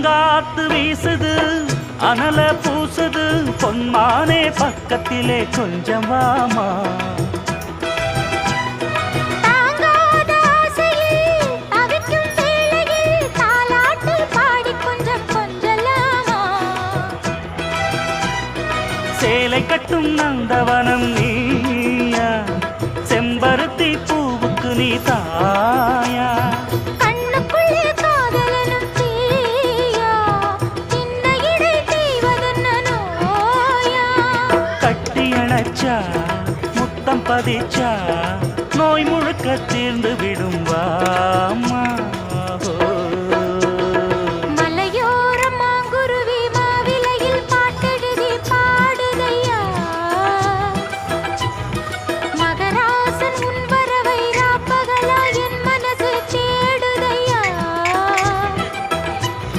பூங்காத்து வீசுது அனல பூசுது பொன்மானே பக்கத்திலே கொஞ்சம் வாமா சேலை கட்டும் நந்தவனம் நீயா செம்பருத்தி பூவுக்கு நீ தாயா கண்ணுக்குள்ளே காதலனும் தீயா சின்ன இடை தீவதென்ன நோயா கட்டி அணைச்சா முத்தம் பதிச்சா நோய் முழுக்க தீர்ந்து விடும் வாமா